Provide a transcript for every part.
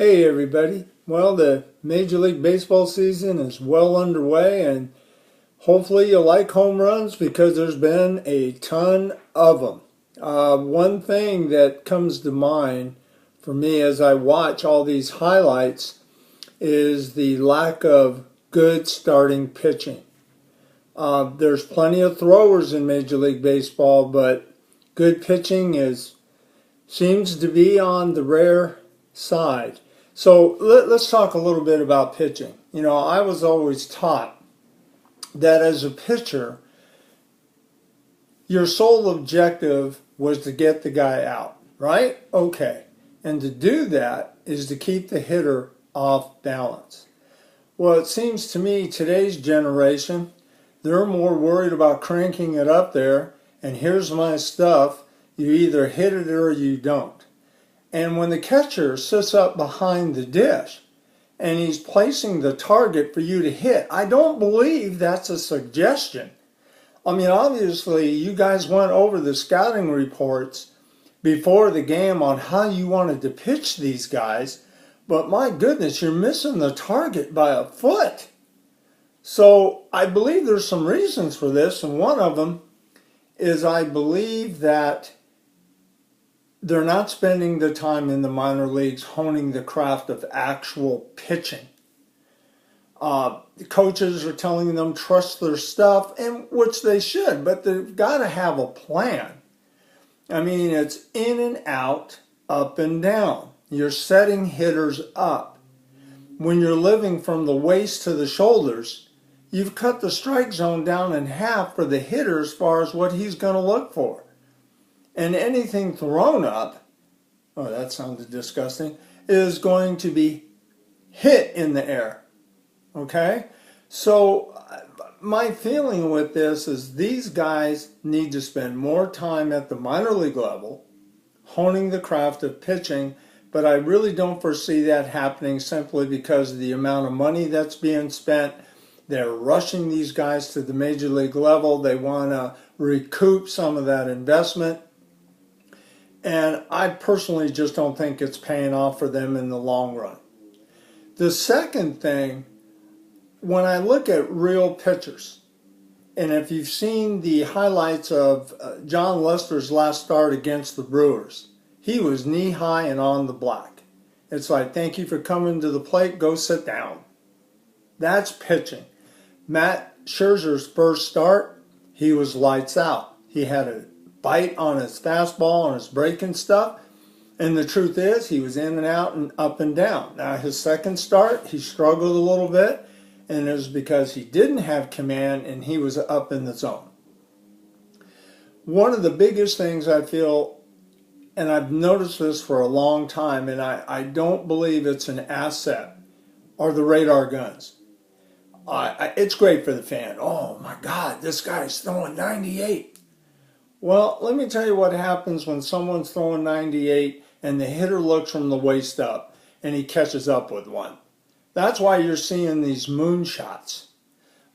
Hey everybody. Well, the Major League Baseball season is well underway and hopefully you like home runs because there's been a ton of them. One thing that comes to mind for me as I watch all these highlights is the lack of good starting pitching. There's plenty of throwers in Major League Baseball, but good pitching seems to be on the rare side. So let's talk a little bit about pitching. You know, I was always taught that as a pitcher, your sole objective was to get the guy out, right? Okay. And to do that is to keep the hitter off balance. Well, it seems to me today's generation, they're more worried about cranking it up there, and here's my stuff. You either hit it or you don't. And when the catcher sits up behind the dish and he's placing the target for you to hit, I don't believe that's a suggestion. I mean, obviously, you guys went over the scouting reports before the game on how you wanted to pitch these guys, but my goodness, you're missing the target by a foot. So I believe there's some reasons for this, and one of them is I believe that they're not spending the time in the minor leagues honing the craft of actual pitching. The coaches are telling them trust their stuff, and which they should, but they've got to have a plan. I mean, it's in and out, up and down. You're setting hitters up. When you're living from the waist to the shoulders, you've cut the strike zone down in half for the hitter as far as what he's going to look for. And anything thrown up, oh, that sounded disgusting, is going to be hit in the air. Okay? So my feeling with this is these guys need to spend more time at the minor league level honing the craft of pitching, but I really don't foresee that happening simply because of the amount of money that's being spent. They're rushing these guys to the major league level. They want to recoup some of that investment. And I personally just don't think it's paying off for them in the long run. The second thing, when I look at real pitchers, and if you've seen the highlights of John Lester's last start against the Brewers, he was knee-high and on the black. It's like, thank you for coming to the plate, go sit down. That's pitching. Matt Scherzer's first start, he was lights out. He had a bite on his fastball, on his breaking stuff, and the truth is he was in and out and up and down. Now his second start, he struggled a little bit, and it was because he didn't have command and he was up in the zone. One of the biggest things I feel, and I've noticed this for a long time, and I don't believe it's an asset, are the radar guns. It's great for the fan. Oh my God, this guy's throwing 98. Well, let me tell you what happens when someone's throwing 98 and the hitter looks from the waist up and he catches up with one. That's why you're seeing these moonshots.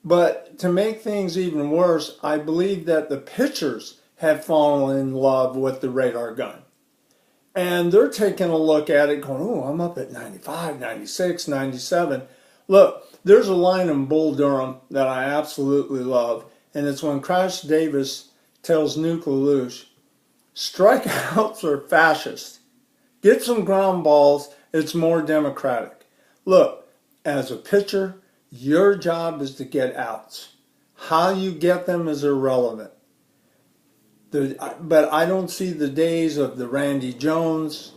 But to make things even worse, I believe that the pitchers have fallen in love with the radar gun. And they're taking a look at it going, oh, I'm up at 95, 96, 97. Look, there's a line in Bull Durham that I absolutely love, and it's when Crash Davis tells Nuke LaLoosh, strikeouts are fascist. Get some ground balls, it's more democratic. Look, as a pitcher, your job is to get outs. How you get them is irrelevant. But I don't see the days of the Randy Jones,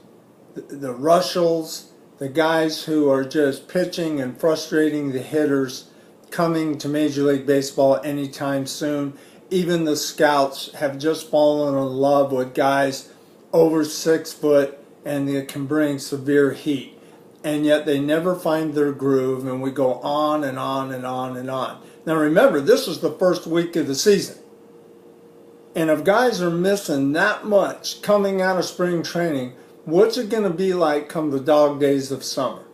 the Rushells, the guys who are just pitching and frustrating the hitters coming to Major League Baseball anytime soon. Even the scouts have just fallen in love with guys over 6 foot and they can bring severe heat. And yet they never find their groove, and we go on and on and on and on. Now remember, this is the first week of the season. And if guys are missing that much coming out of spring training, what's it going to be like come the dog days of summer?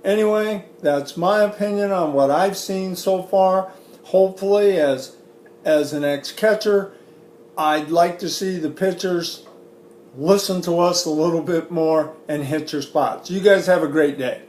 Anyway, that's my opinion on what I've seen so far. Hopefully, as an ex-catcher, I'd like to see the pitchers listen to us a little bit more, and hit your spots. You guys have a great day.